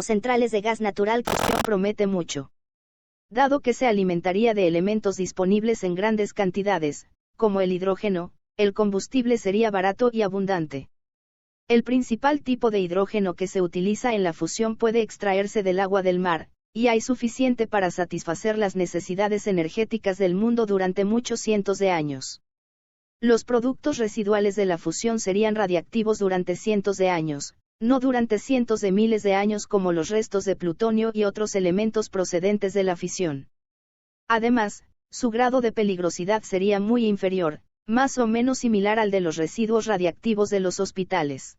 centrales de gas natural. Fusión promete mucho. Dado que se alimentaría de elementos disponibles en grandes cantidades, como el hidrógeno, el combustible sería barato y abundante. El principal tipo de hidrógeno que se utiliza en la fusión puede extraerse del agua del mar, y hay suficiente para satisfacer las necesidades energéticas del mundo durante muchos cientos de años. Los productos residuales de la fusión serían radiactivos durante cientos de años, no durante cientos de miles de años como los restos de plutonio y otros elementos procedentes de la fisión. Además, su grado de peligrosidad sería muy inferior, más o menos similar al de los residuos radiactivos de los hospitales.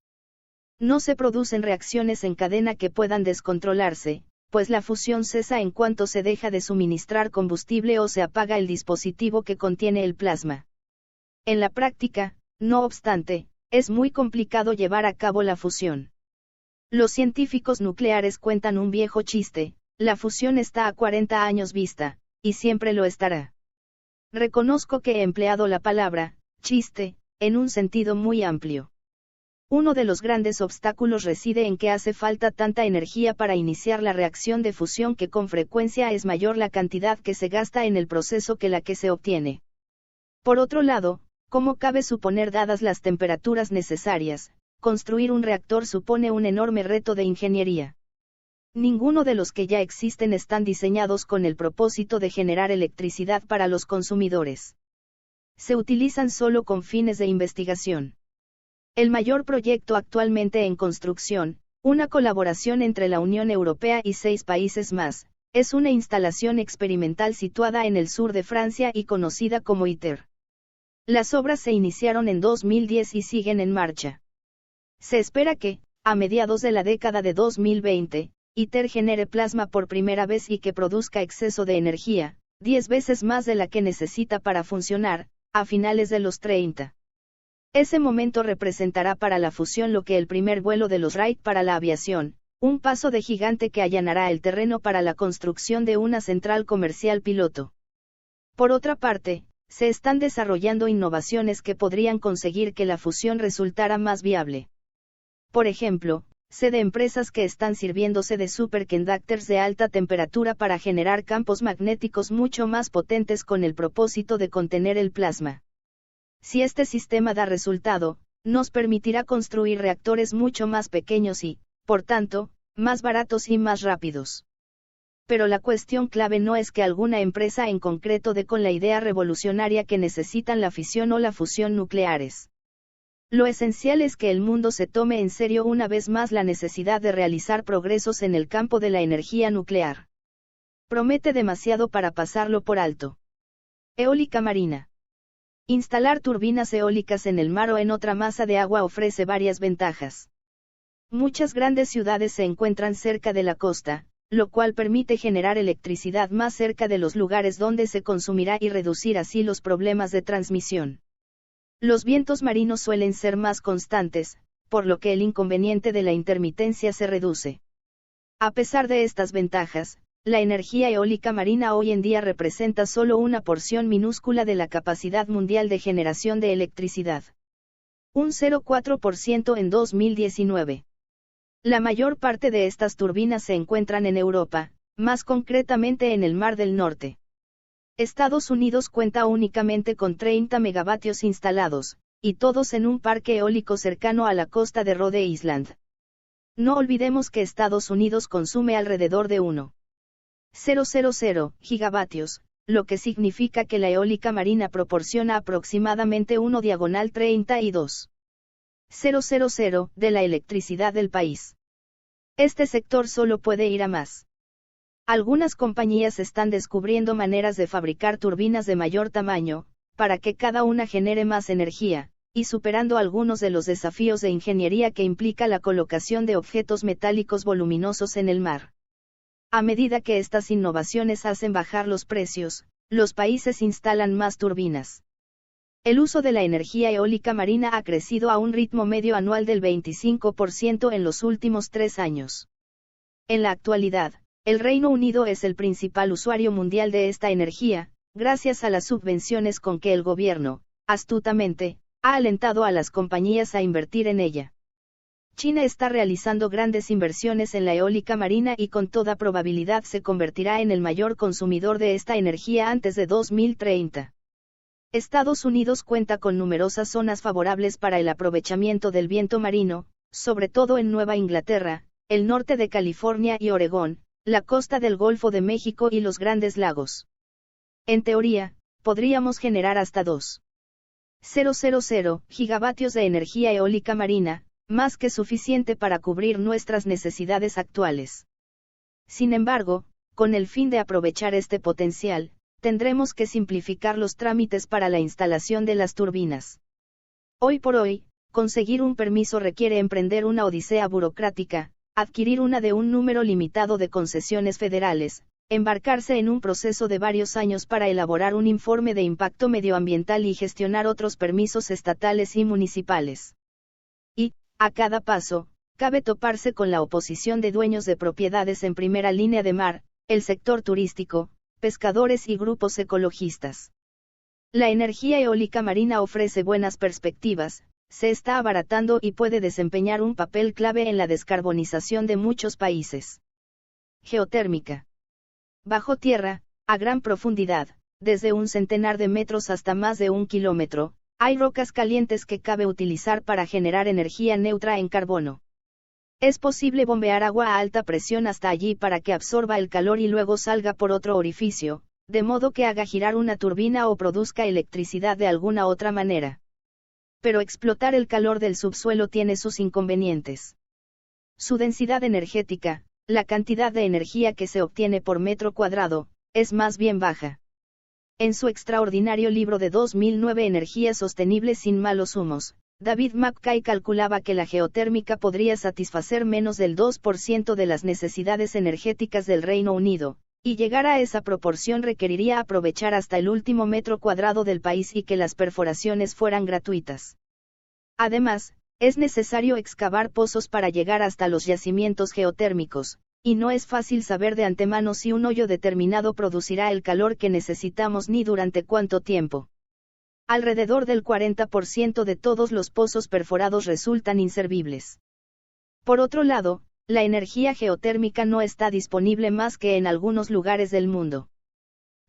No se producen reacciones en cadena que puedan descontrolarse, pues la fusión cesa en cuanto se deja de suministrar combustible o se apaga el dispositivo que contiene el plasma. En la práctica, no obstante, es muy complicado llevar a cabo la fusión. Los científicos nucleares cuentan un viejo chiste: la fusión está a 40 años vista, y siempre lo estará. Reconozco que he empleado la palabra chiste en un sentido muy amplio. Uno de los grandes obstáculos reside en que hace falta tanta energía para iniciar la reacción de fusión que con frecuencia es mayor la cantidad que se gasta en el proceso que la que se obtiene. Por otro lado, como cabe suponer dadas las temperaturas necesarias, construir un reactor supone un enorme reto de ingeniería. Ninguno de los que ya existen están diseñados con el propósito de generar electricidad para los consumidores. Se utilizan solo con fines de investigación. El mayor proyecto actualmente en construcción, una colaboración entre la Unión Europea y 6 países más, es una instalación experimental situada en el sur de Francia y conocida como ITER. Las obras se iniciaron en 2010 y siguen en marcha. Se espera que, a mediados de la década de 2020, ITER genere plasma por primera vez y que produzca exceso de energía, 10 veces más de la que necesita para funcionar, a finales de los 30. Ese momento representará para la fusión lo que el primer vuelo de los Wright para la aviación, un paso de gigante que allanará el terreno para la construcción de una central comercial piloto. Por otra parte, se están desarrollando innovaciones que podrían conseguir que la fusión resultara más viable. Por ejemplo, sé de empresas que están sirviéndose de superconductors de alta temperatura para generar campos magnéticos mucho más potentes con el propósito de contener el plasma. Si este sistema da resultado, nos permitirá construir reactores mucho más pequeños y, por tanto, más baratos y más rápidos. Pero la cuestión clave no es que alguna empresa en concreto dé con la idea revolucionaria que necesitan la fisión o la fusión nucleares. Lo esencial es que el mundo se tome en serio una vez más la necesidad de realizar progresos en el campo de la energía nuclear. Promete demasiado para pasarlo por alto. Eólica marina. Instalar turbinas eólicas en el mar o en otra masa de agua ofrece varias ventajas. Muchas grandes ciudades se encuentran cerca de la costa, lo cual permite generar electricidad más cerca de los lugares donde se consumirá y reducir así los problemas de transmisión. Los vientos marinos suelen ser más constantes, por lo que el inconveniente de la intermitencia se reduce. A pesar de estas ventajas, la energía eólica marina hoy en día representa solo una porción minúscula de la capacidad mundial de generación de electricidad. Un 0,4% en 2019. La mayor parte de estas turbinas se encuentran en Europa, más concretamente en el Mar del Norte. Estados Unidos cuenta únicamente con 30 megavatios instalados, y todos en un parque eólico cercano a la costa de Rhode Island. No olvidemos que Estados Unidos consume alrededor de 1,000 gigavatios, lo que significa que la eólica marina proporciona aproximadamente 1,32 de la electricidad del país. Este sector solo puede ir a más. Algunas compañías están descubriendo maneras de fabricar turbinas de mayor tamaño, para que cada una genere más energía, y superando algunos de los desafíos de ingeniería que implica la colocación de objetos metálicos voluminosos en el mar. A medida que estas innovaciones hacen bajar los precios, los países instalan más turbinas. El uso de la energía eólica marina ha crecido a un ritmo medio anual del 25% en los últimos 3 años. En la actualidad, el Reino Unido es el principal usuario mundial de esta energía, gracias a las subvenciones con que el gobierno, astutamente, ha alentado a las compañías a invertir en ella. China está realizando grandes inversiones en la eólica marina y con toda probabilidad se convertirá en el mayor consumidor de esta energía antes de 2030. Estados Unidos cuenta con numerosas zonas favorables para el aprovechamiento del viento marino, sobre todo en Nueva Inglaterra, el norte de California y Oregón, la costa del Golfo de México y los Grandes Lagos. En teoría, podríamos generar hasta 2,000 gigavatios de energía eólica marina, más que suficiente para cubrir nuestras necesidades actuales. Sin embargo, con el fin de aprovechar este potencial, tendremos que simplificar los trámites para la instalación de las turbinas. Hoy por hoy, conseguir un permiso requiere emprender una odisea burocrática, adquirir una de un número limitado de concesiones federales, embarcarse en un proceso de varios años para elaborar un informe de impacto medioambiental y gestionar otros permisos estatales y municipales. Y, a cada paso, cabe toparse con la oposición de dueños de propiedades en primera línea de mar, el sector turístico, pescadores y grupos ecologistas. La energía eólica marina ofrece buenas perspectivas, se está abaratando y puede desempeñar un papel clave en la descarbonización de muchos países. Geotérmica. Bajo tierra, a gran profundidad, desde un centenar de metros hasta más de 1 kilómetro, hay rocas calientes que cabe utilizar para generar energía neutra en carbono. Es posible bombear agua a alta presión hasta allí para que absorba el calor y luego salga por otro orificio, de modo que haga girar una turbina o produzca electricidad de alguna otra manera. Pero explotar el calor del subsuelo tiene sus inconvenientes. Su densidad energética, la cantidad de energía que se obtiene por metro cuadrado, es más bien baja. En su extraordinario libro de 2009 Energía sostenible sin malos humos, David McKay calculaba que la geotérmica podría satisfacer menos del 2% de las necesidades energéticas del Reino Unido, y llegar a esa proporción requeriría aprovechar hasta el último metro cuadrado del país y que las perforaciones fueran gratuitas. Además, es necesario excavar pozos para llegar hasta los yacimientos geotérmicos, y no es fácil saber de antemano si un hoyo determinado producirá el calor que necesitamos ni durante cuánto tiempo. Alrededor del 40% de todos los pozos perforados resultan inservibles. Por otro lado, la energía geotérmica no está disponible más que en algunos lugares del mundo.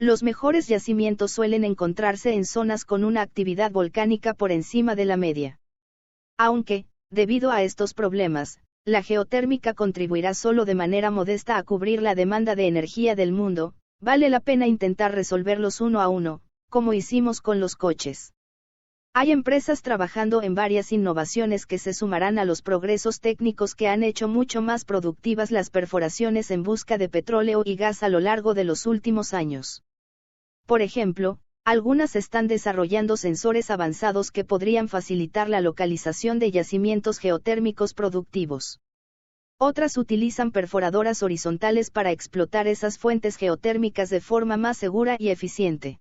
Los mejores yacimientos suelen encontrarse en zonas con una actividad volcánica por encima de la media. Aunque, debido a estos problemas, la geotérmica contribuirá solo de manera modesta a cubrir la demanda de energía del mundo, vale la pena intentar resolverlos uno a uno, como hicimos con los coches. Hay empresas trabajando en varias innovaciones que se sumarán a los progresos técnicos que han hecho mucho más productivas las perforaciones en busca de petróleo y gas a lo largo de los últimos años. Por ejemplo, algunas están desarrollando sensores avanzados que podrían facilitar la localización de yacimientos geotérmicos productivos. Otras utilizan perforadoras horizontales para explotar esas fuentes geotérmicas de forma más segura y eficiente.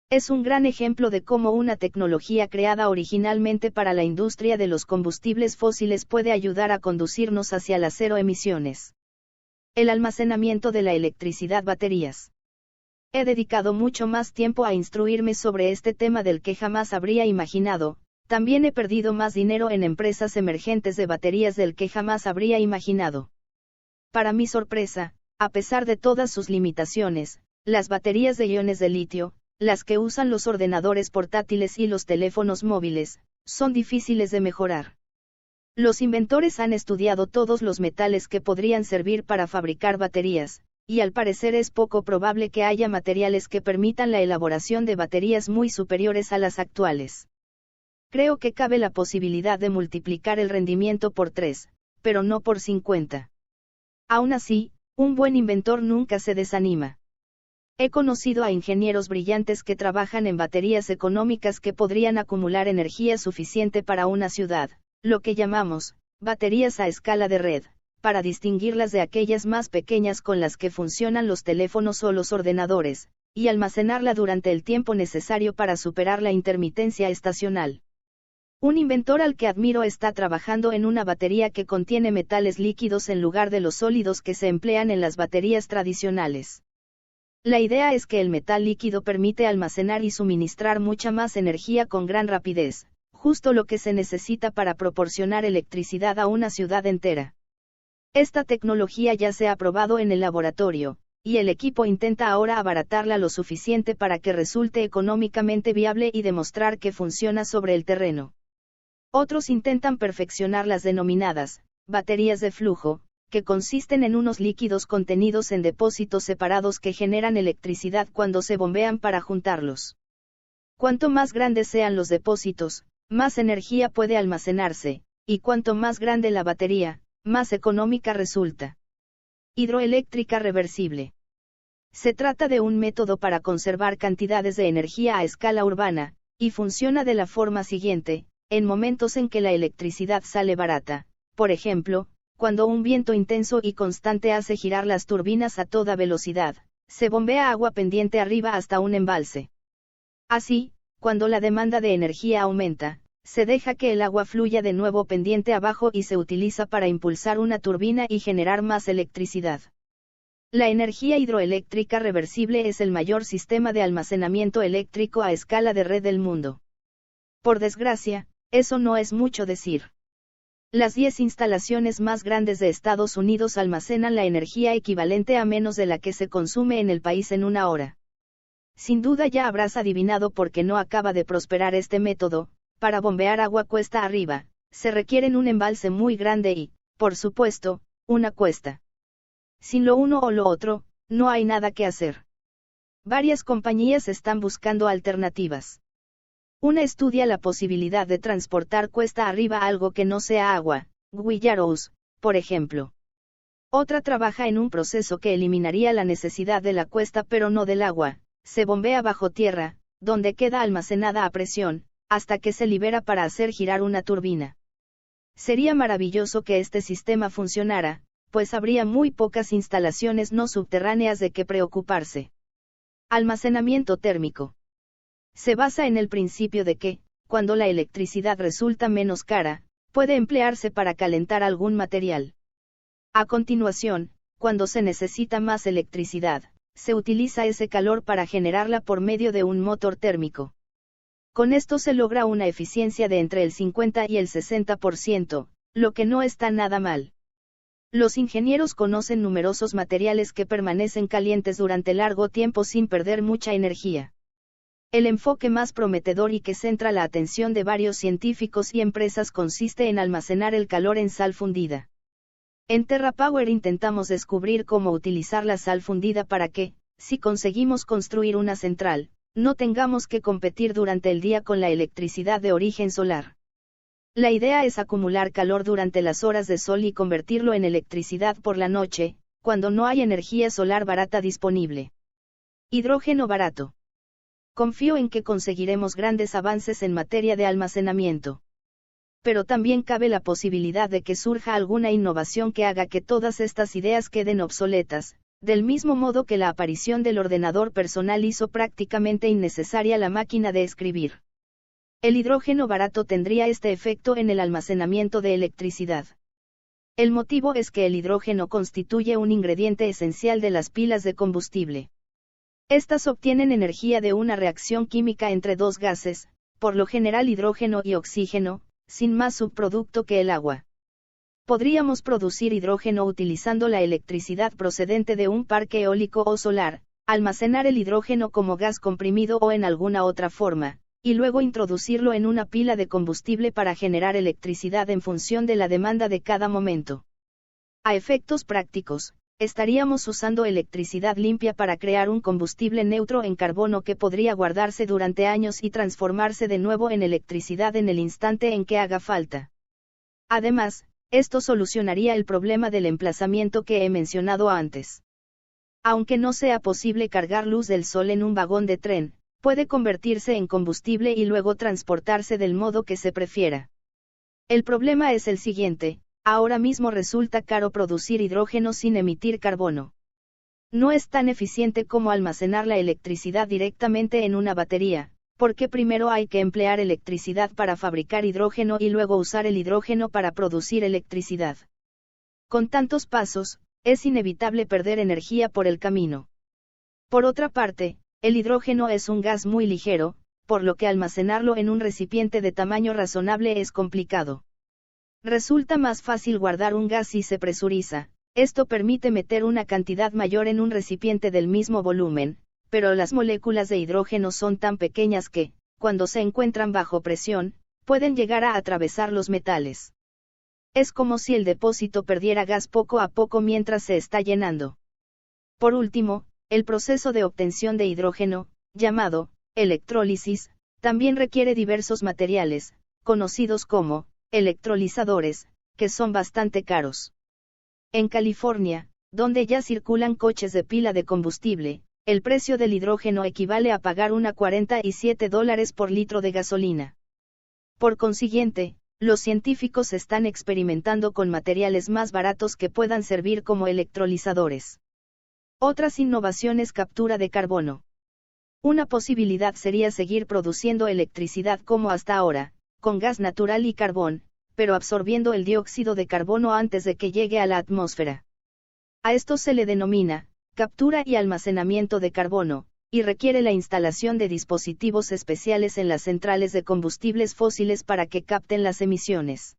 Es un gran ejemplo de cómo una tecnología creada originalmente para la industria de los combustibles fósiles puede ayudar a conducirnos hacia las cero emisiones. El almacenamiento de la electricidad baterías. He dedicado mucho más tiempo a instruirme sobre este tema del que jamás habría imaginado, también he perdido más dinero en empresas emergentes de baterías del que jamás habría imaginado. Para mi sorpresa, a pesar de todas sus limitaciones, las baterías de iones de litio, las que usan los ordenadores portátiles y los teléfonos móviles, son difíciles de mejorar. Los inventores han estudiado todos los metales que podrían servir para fabricar baterías, y al parecer es poco probable que haya materiales que permitan la elaboración de baterías muy superiores a las actuales. Creo que cabe la posibilidad de multiplicar el rendimiento por 3, pero no por 50. Aún así, un buen inventor nunca se desanima. He conocido a ingenieros brillantes que trabajan en baterías económicas que podrían acumular energía suficiente para una ciudad, lo que llamamos baterías a escala de red, para distinguirlas de aquellas más pequeñas con las que funcionan los teléfonos o los ordenadores, y almacenarla durante el tiempo necesario para superar la intermitencia estacional. Un inventor al que admiro está trabajando en una batería que contiene metales líquidos en lugar de los sólidos que se emplean en las baterías tradicionales. La idea es que el metal líquido permite almacenar y suministrar mucha más energía con gran rapidez, justo lo que se necesita para proporcionar electricidad a una ciudad entera. Esta tecnología ya se ha probado en el laboratorio, y el equipo intenta ahora abaratarla lo suficiente para que resulte económicamente viable y demostrar que funciona sobre el terreno. Otros intentan perfeccionar las denominadas baterías de flujo, que consisten en unos líquidos contenidos en depósitos separados que generan electricidad cuando se bombean para juntarlos. Cuanto más grandes sean los depósitos, más energía puede almacenarse, y cuanto más grande la batería, más económica resulta. Hidroeléctrica reversible. Se trata de un método para conservar cantidades de energía a escala urbana, y funciona de la forma siguiente: en momentos en que la electricidad sale barata, por ejemplo, cuando un viento intenso y constante hace girar las turbinas a toda velocidad, se bombea agua pendiente arriba hasta un embalse. Así, cuando la demanda de energía aumenta, se deja que el agua fluya de nuevo pendiente abajo y se utiliza para impulsar una turbina y generar más electricidad. La energía hidroeléctrica reversible es el mayor sistema de almacenamiento eléctrico a escala de red del mundo. Por desgracia, eso no es mucho decir. Las 10 instalaciones más grandes de Estados Unidos almacenan la energía equivalente a menos de la que se consume en el país en una hora. Sin duda ya habrás adivinado por qué no acaba de prosperar este método. Para bombear agua cuesta arriba, se requieren un embalse muy grande y, por supuesto, una cuesta. Sin lo uno o lo otro, no hay nada que hacer. Varias compañías están buscando alternativas. Una estudia la posibilidad de transportar cuesta arriba algo que no sea agua, Guillaros, por ejemplo. Otra trabaja en un proceso que eliminaría la necesidad de la cuesta pero no del agua. Se bombea bajo tierra, donde queda almacenada a presión, hasta que se libera para hacer girar una turbina. Sería maravilloso que este sistema funcionara, pues habría muy pocas instalaciones no subterráneas de qué preocuparse. Almacenamiento térmico. Se basa en el principio de que, cuando la electricidad resulta menos cara, puede emplearse para calentar algún material. A continuación, cuando se necesita más electricidad, se utiliza ese calor para generarla por medio de un motor térmico. Con esto se logra una eficiencia de entre el 50 y el 60%, lo que no está nada mal. Los ingenieros conocen numerosos materiales que permanecen calientes durante largo tiempo sin perder mucha energía. El enfoque más prometedor y que centra la atención de varios científicos y empresas consiste en almacenar el calor en sal fundida. En TerraPower intentamos descubrir cómo utilizar la sal fundida para que, si conseguimos construir una central, no tengamos que competir durante el día con la electricidad de origen solar. La idea es acumular calor durante las horas de sol y convertirlo en electricidad por la noche, cuando no hay energía solar barata disponible. Hidrógeno barato. Confío en que conseguiremos grandes avances en materia de almacenamiento. Pero también cabe la posibilidad de que surja alguna innovación que haga que todas estas ideas queden obsoletas, del mismo modo que la aparición del ordenador personal hizo prácticamente innecesaria la máquina de escribir. El hidrógeno barato tendría este efecto en el almacenamiento de electricidad. El motivo es que el hidrógeno constituye un ingrediente esencial de las pilas de combustible. Estas obtienen energía de una reacción química entre dos gases, por lo general hidrógeno y oxígeno, sin más subproducto que el agua. Podríamos producir hidrógeno utilizando la electricidad procedente de un parque eólico o solar, almacenar el hidrógeno como gas comprimido o en alguna otra forma, y luego introducirlo en una pila de combustible para generar electricidad en función de la demanda de cada momento. A efectos prácticos, estaríamos usando electricidad limpia para crear un combustible neutro en carbono que podría guardarse durante años y transformarse de nuevo en electricidad en el instante en que haga falta. Además, esto solucionaría el problema del emplazamiento que he mencionado antes. Aunque no sea posible cargar luz del sol en un vagón de tren, puede convertirse en combustible y luego transportarse del modo que se prefiera. El problema es el siguiente: ahora mismo resulta caro producir hidrógeno sin emitir carbono. No es tan eficiente como almacenar la electricidad directamente en una batería, porque primero hay que emplear electricidad para fabricar hidrógeno y luego usar el hidrógeno para producir electricidad. Con tantos pasos, es inevitable perder energía por el camino. Por otra parte, el hidrógeno es un gas muy ligero, por lo que almacenarlo en un recipiente de tamaño razonable es complicado. Resulta más fácil guardar un gas si se presuriza. Esto permite meter una cantidad mayor en un recipiente del mismo volumen, pero las moléculas de hidrógeno son tan pequeñas que, cuando se encuentran bajo presión, pueden llegar a atravesar los metales. Es como si el depósito perdiera gas poco a poco mientras se está llenando. Por último, el proceso de obtención de hidrógeno, llamado electrólisis, también requiere diversos materiales, conocidos como electrolizadores, que son bastante caros. En California, donde ya circulan coches de pila de combustible, el precio del hidrógeno equivale a pagar $47 por litro de gasolina. Por consiguiente, los científicos están experimentando con materiales más baratos que puedan servir como electrolizadores. Otras innovaciones: captura de carbono. Una posibilidad sería seguir produciendo electricidad como hasta ahora, con gas natural y carbón, pero absorbiendo el dióxido de carbono antes de que llegue a la atmósfera. A esto se le denomina captura y almacenamiento de carbono, y requiere la instalación de dispositivos especiales en las centrales de combustibles fósiles para que capten las emisiones.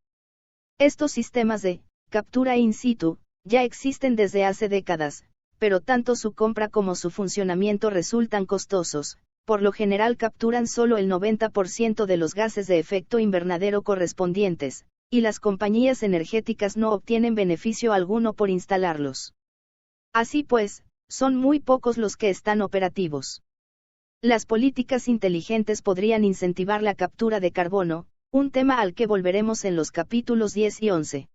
Estos sistemas de captura in situ ya existen desde hace décadas, pero tanto su compra como su funcionamiento resultan costosos. Por lo general capturan solo el 90% de los gases de efecto invernadero correspondientes, y las compañías energéticas no obtienen beneficio alguno por instalarlos. Así pues, son muy pocos los que están operativos. Las políticas inteligentes podrían incentivar la captura de carbono, un tema al que volveremos en los capítulos 10 y 11.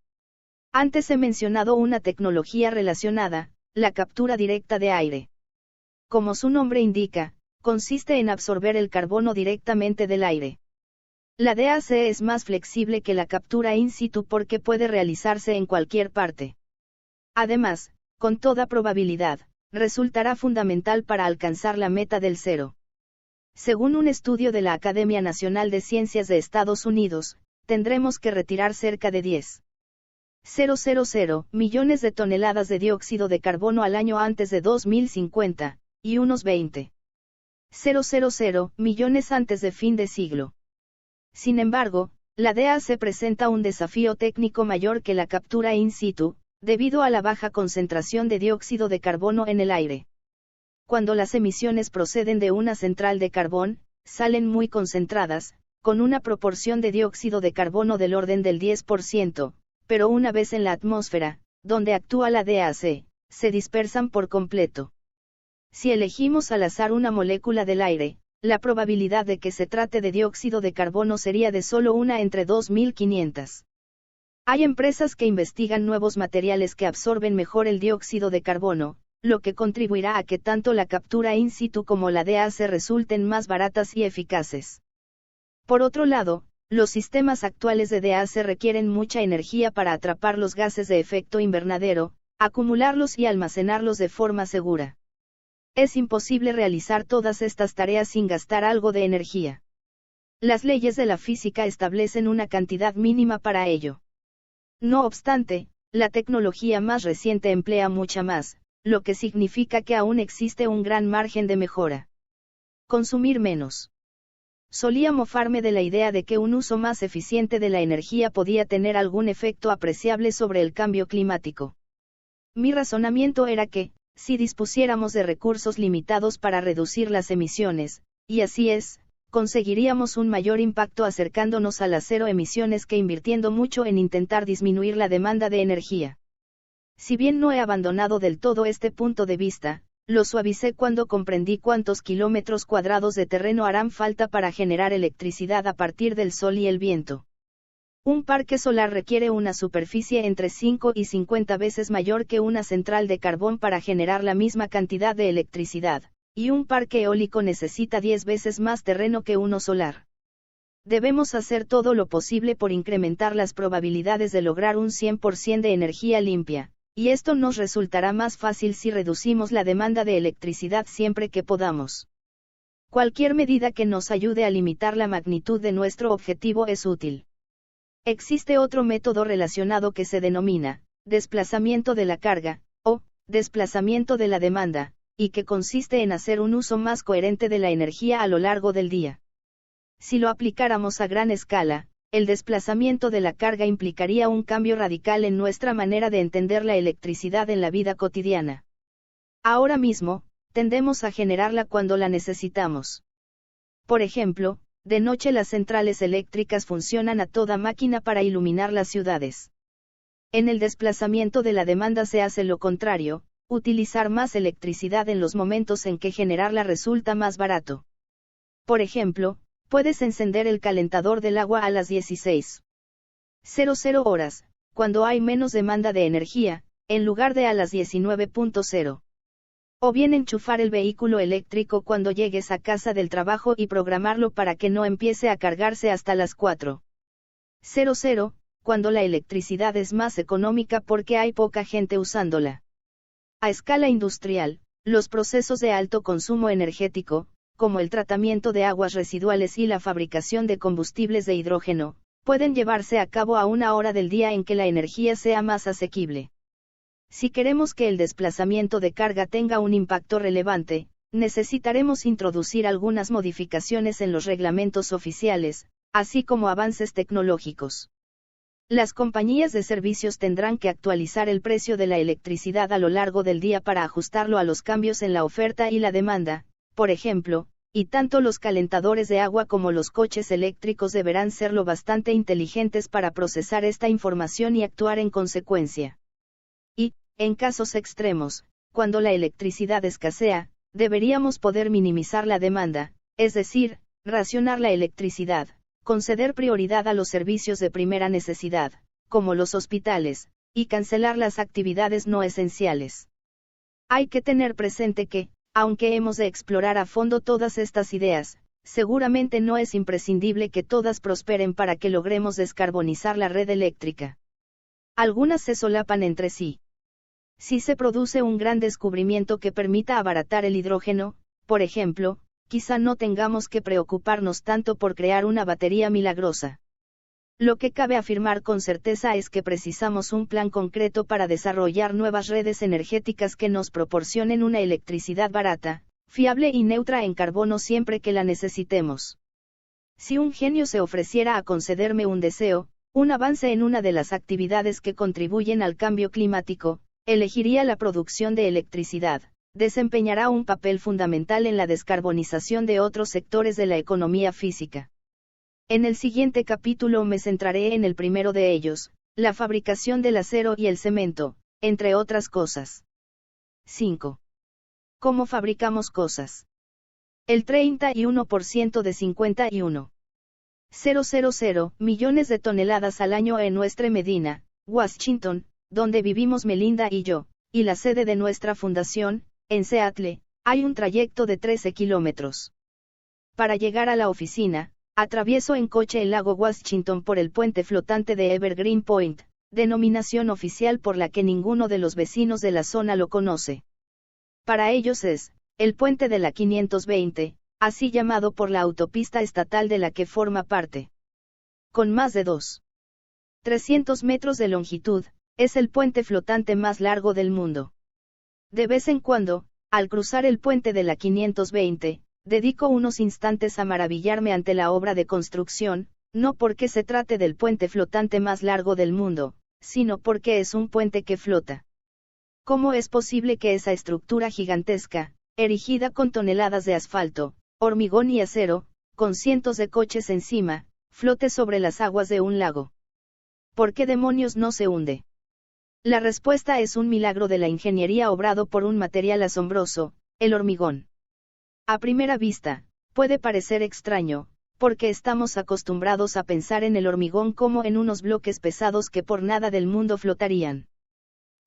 Antes he mencionado una tecnología relacionada, la captura directa de aire. Como su nombre indica, consiste en absorber el carbono directamente del aire. La DAC es más flexible que la captura in situ porque puede realizarse en cualquier parte. Además, con toda probabilidad, resultará fundamental para alcanzar la meta del cero. Según un estudio de la Academia Nacional de Ciencias de Estados Unidos, tendremos que retirar cerca de 10,000 millones de toneladas de dióxido de carbono al año antes de 2050, y unos 20,000 millones antes de fin de siglo. Sin embargo, la DAC presenta un desafío técnico mayor que la captura in situ, debido a la baja concentración de dióxido de carbono en el aire. Cuando las emisiones proceden de una central de carbón, salen muy concentradas, con una proporción de dióxido de carbono del orden del 10%, pero una vez en la atmósfera, donde actúa la DAC, se dispersan por completo. Si elegimos al azar una molécula del aire, la probabilidad de que se trate de dióxido de carbono sería de solo 1 entre 2500. Hay empresas que investigan nuevos materiales que absorben mejor el dióxido de carbono, lo que contribuirá a que tanto la captura in situ como la DAC resulten más baratas y eficaces. Por otro lado, los sistemas actuales de DAC requieren mucha energía para atrapar los gases de efecto invernadero, acumularlos y almacenarlos de forma segura. Es imposible realizar todas estas tareas sin gastar algo de energía. Las leyes de la física establecen una cantidad mínima para ello. No obstante, la tecnología más reciente emplea mucha más, lo que significa que aún existe un gran margen de mejora. Consumir menos. Solía mofarme de la idea de que un uso más eficiente de la energía podía tener algún efecto apreciable sobre el cambio climático. Mi razonamiento era que, si dispusiéramos de recursos limitados para reducir las emisiones, y así es, conseguiríamos un mayor impacto acercándonos a las cero emisiones que invirtiendo mucho en intentar disminuir la demanda de energía. Si bien no he abandonado del todo este punto de vista, lo suavicé cuando comprendí cuántos kilómetros cuadrados de terreno harán falta para generar electricidad a partir del sol y el viento. Un parque solar requiere una superficie entre 5 y 50 veces mayor que una central de carbón para generar la misma cantidad de electricidad, y un parque eólico necesita 10 veces más terreno que uno solar. Debemos hacer todo lo posible por incrementar las probabilidades de lograr un 100% de energía limpia. Y esto nos resultará más fácil si reducimos la demanda de electricidad siempre que podamos. Cualquier medida que nos ayude a limitar la magnitud de nuestro objetivo es útil. Existe otro método relacionado que se denomina desplazamiento de la carga, o desplazamiento de la demanda, y que consiste en hacer un uso más coherente de la energía a lo largo del día. Si lo aplicáramos a gran escala, el desplazamiento de la carga implicaría un cambio radical en nuestra manera de entender la electricidad en la vida cotidiana. Ahora mismo, tendemos a generarla cuando la necesitamos. Por ejemplo, de noche las centrales eléctricas funcionan a toda máquina para iluminar las ciudades. En el desplazamiento de la demanda se hace lo contrario, utilizar más electricidad en los momentos en que generarla resulta más barato. Por ejemplo, puedes encender el calentador del agua a las 16:00 horas, cuando hay menos demanda de energía, en lugar de a las 19:00. O bien enchufar el vehículo eléctrico cuando llegues a casa del trabajo y programarlo para que no empiece a cargarse hasta las 4:00, cuando la electricidad es más económica porque hay poca gente usándola. A escala industrial, los procesos de alto consumo energético, como el tratamiento de aguas residuales y la fabricación de combustibles de hidrógeno, pueden llevarse a cabo a una hora del día en que la energía sea más asequible. Si queremos que el desplazamiento de carga tenga un impacto relevante, necesitaremos introducir algunas modificaciones en los reglamentos oficiales, así como avances tecnológicos. Las compañías de servicios tendrán que actualizar el precio de la electricidad a lo largo del día para ajustarlo a los cambios en la oferta y la demanda, por ejemplo, y tanto los calentadores de agua como los coches eléctricos deberán ser lo bastante inteligentes para procesar esta información y actuar en consecuencia. Y, en casos extremos, cuando la electricidad escasea, deberíamos poder minimizar la demanda, es decir, racionar la electricidad, conceder prioridad a los servicios de primera necesidad, como los hospitales, y cancelar las actividades no esenciales. Hay que tener presente que, aunque hemos de explorar a fondo todas estas ideas, seguramente no es imprescindible que todas prosperen para que logremos descarbonizar la red eléctrica. Algunas se solapan entre sí. Si se produce un gran descubrimiento que permita abaratar el hidrógeno, por ejemplo, quizá no tengamos que preocuparnos tanto por crear una batería milagrosa. Lo que cabe afirmar con certeza es que precisamos un plan concreto para desarrollar nuevas redes energéticas que nos proporcionen una electricidad barata, fiable y neutra en carbono siempre que la necesitemos. Si un genio se ofreciera a concederme un deseo, un avance en una de las actividades que contribuyen al cambio climático, elegiría la producción de electricidad. Desempeñará un papel fundamental en la descarbonización de otros sectores de la economía física. En el siguiente capítulo me centraré en el primero de ellos, la fabricación del acero y el cemento, entre otras cosas. 5. ¿Cómo fabricamos cosas? El 31% de 51,000 millones de toneladas al año en nuestra Medina, Washington, donde vivimos Melinda y yo, y la sede de nuestra fundación, en Seattle, hay un trayecto de 13 kilómetros. Para llegar a la oficina, atravieso en coche el lago Washington por el puente flotante de Evergreen Point, denominación oficial por la que ninguno de los vecinos de la zona lo conoce. Para ellos es, el puente de la 520, así llamado por la autopista estatal de la que forma parte. Con más de 300 metros de longitud, es el puente flotante más largo del mundo. De vez en cuando, al cruzar el puente de la 520, dedico unos instantes a maravillarme ante la obra de construcción, no porque se trate del puente flotante más largo del mundo, sino porque es un puente que flota. ¿Cómo es posible que esa estructura gigantesca, erigida con toneladas de asfalto, hormigón y acero, con cientos de coches encima, flote sobre las aguas de un lago? ¿Por qué demonios no se hunde? La respuesta es un milagro de la ingeniería obrado por un material asombroso, el hormigón. A primera vista, puede parecer extraño, porque estamos acostumbrados a pensar en el hormigón como en unos bloques pesados que por nada del mundo flotarían.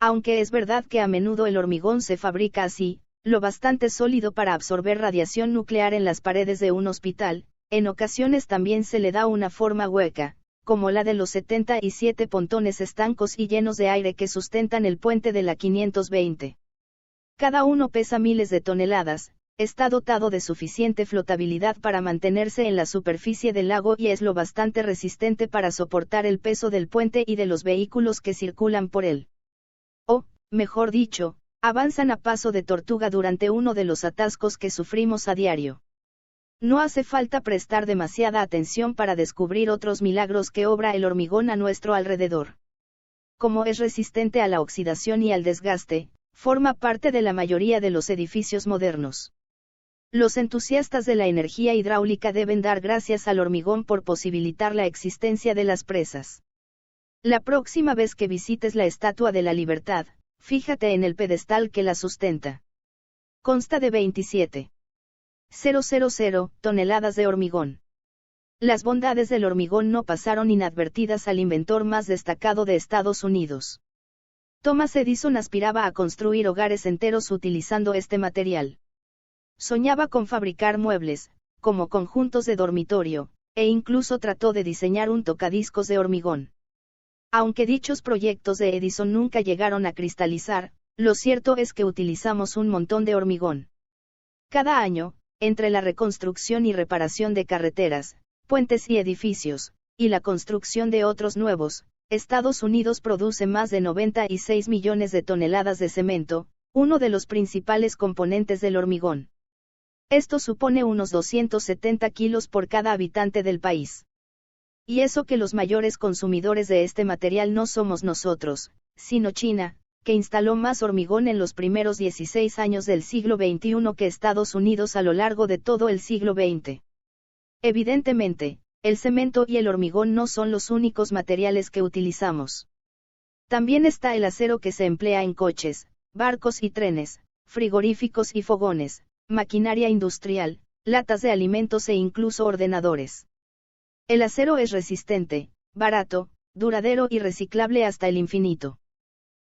Aunque es verdad que a menudo el hormigón se fabrica así, lo bastante sólido para absorber radiación nuclear en las paredes de un hospital, en ocasiones también se le da una forma hueca, como la de los 77 pontones estancos y llenos de aire que sustentan el puente de la 520. Cada uno pesa miles de toneladas, está dotado de suficiente flotabilidad para mantenerse en la superficie del lago y es lo bastante resistente para soportar el peso del puente y de los vehículos que circulan por él. O, mejor dicho, avanzan a paso de tortuga durante uno de los atascos que sufrimos a diario. No hace falta prestar demasiada atención para descubrir otros milagros que obra el hormigón a nuestro alrededor. Como es resistente a la oxidación y al desgaste, forma parte de la mayoría de los edificios modernos. Los entusiastas de la energía hidráulica deben dar gracias al hormigón por posibilitar la existencia de las presas. La próxima vez que visites la Estatua de la Libertad, fíjate en el pedestal que la sustenta. Consta de 27,000 toneladas de hormigón. Las bondades del hormigón no pasaron inadvertidas al inventor más destacado de Estados Unidos. Thomas Edison aspiraba a construir hogares enteros utilizando este material. Soñaba con fabricar muebles, como conjuntos de dormitorio, e incluso trató de diseñar un tocadiscos de hormigón. Aunque dichos proyectos de Edison nunca llegaron a cristalizar, lo cierto es que utilizamos un montón de hormigón. Cada año, entre la reconstrucción y reparación de carreteras, puentes y edificios, y la construcción de otros nuevos, Estados Unidos produce más de 96 millones de toneladas de cemento, uno de los principales componentes del hormigón. Esto supone unos 270 kilos por cada habitante del país. Y eso que los mayores consumidores de este material no somos nosotros, sino China, que instaló más hormigón en los primeros 16 años del siglo XXI que Estados Unidos a lo largo de todo el siglo XX. Evidentemente, el cemento y el hormigón no son los únicos materiales que utilizamos. También está el acero que se emplea en coches, barcos y trenes, frigoríficos y fogones, maquinaria industrial, latas de alimentos e incluso ordenadores. El acero es resistente, barato, duradero y reciclable hasta el infinito.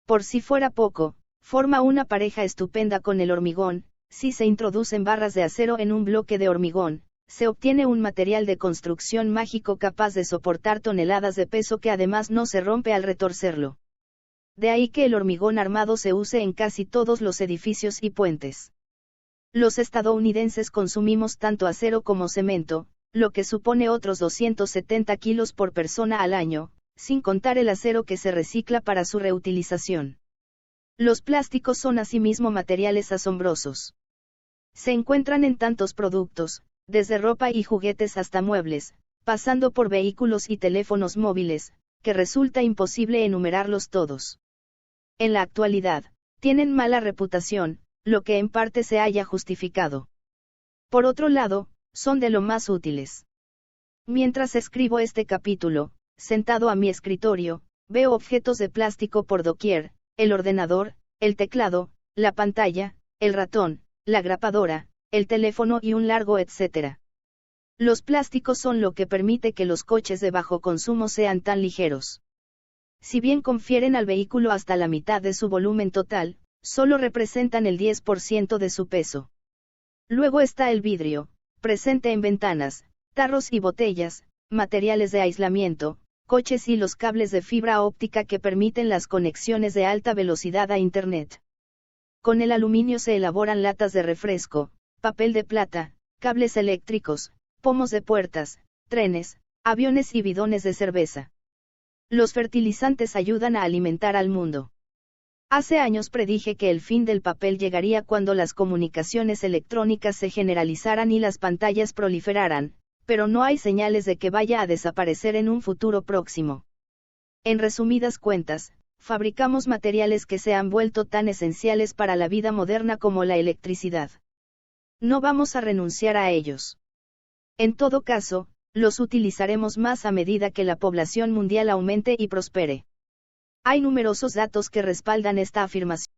Por si fuera poco, forma una pareja estupenda con el hormigón. Si se introducen barras de acero en un bloque de hormigón, se obtiene un material de construcción mágico capaz de soportar toneladas de peso que además no se rompe al retorcerlo. De ahí que el hormigón armado se use en casi todos los edificios y puentes. Los estadounidenses consumimos tanto acero como cemento, lo que supone otros 270 kilos por persona al año, sin contar el acero que se recicla para su reutilización. Los plásticos son asimismo materiales asombrosos. Se encuentran en tantos productos, desde ropa y juguetes hasta muebles, pasando por vehículos y teléfonos móviles, que resulta imposible enumerarlos todos. En la actualidad, tienen mala reputación, lo que en parte se haya justificado. Por otro lado, son de lo más útiles. Mientras escribo este capítulo, sentado a mi escritorio, veo objetos de plástico por doquier: el ordenador, el teclado, la pantalla, el ratón, la grapadora, el teléfono y un largo etcétera. Los plásticos son lo que permite que los coches de bajo consumo sean tan ligeros. Si bien confieren al vehículo hasta la mitad de su volumen total, solo representan el 10% de su peso. Luego está el vidrio, presente en ventanas, tarros y botellas, materiales de aislamiento, coches y los cables de fibra óptica que permiten las conexiones de alta velocidad a Internet. Con el aluminio se elaboran latas de refresco, papel de plata, cables eléctricos, pomos de puertas, trenes, aviones y bidones de cerveza. Los fertilizantes ayudan a alimentar al mundo. Hace años predije que el fin del papel llegaría cuando las comunicaciones electrónicas se generalizaran y las pantallas proliferaran, pero no hay señales de que vaya a desaparecer en un futuro próximo. En resumidas cuentas, fabricamos materiales que se han vuelto tan esenciales para la vida moderna como la electricidad. No vamos a renunciar a ellos. En todo caso, los utilizaremos más a medida que la población mundial aumente y prospere. Hay numerosos datos que respaldan esta afirmación.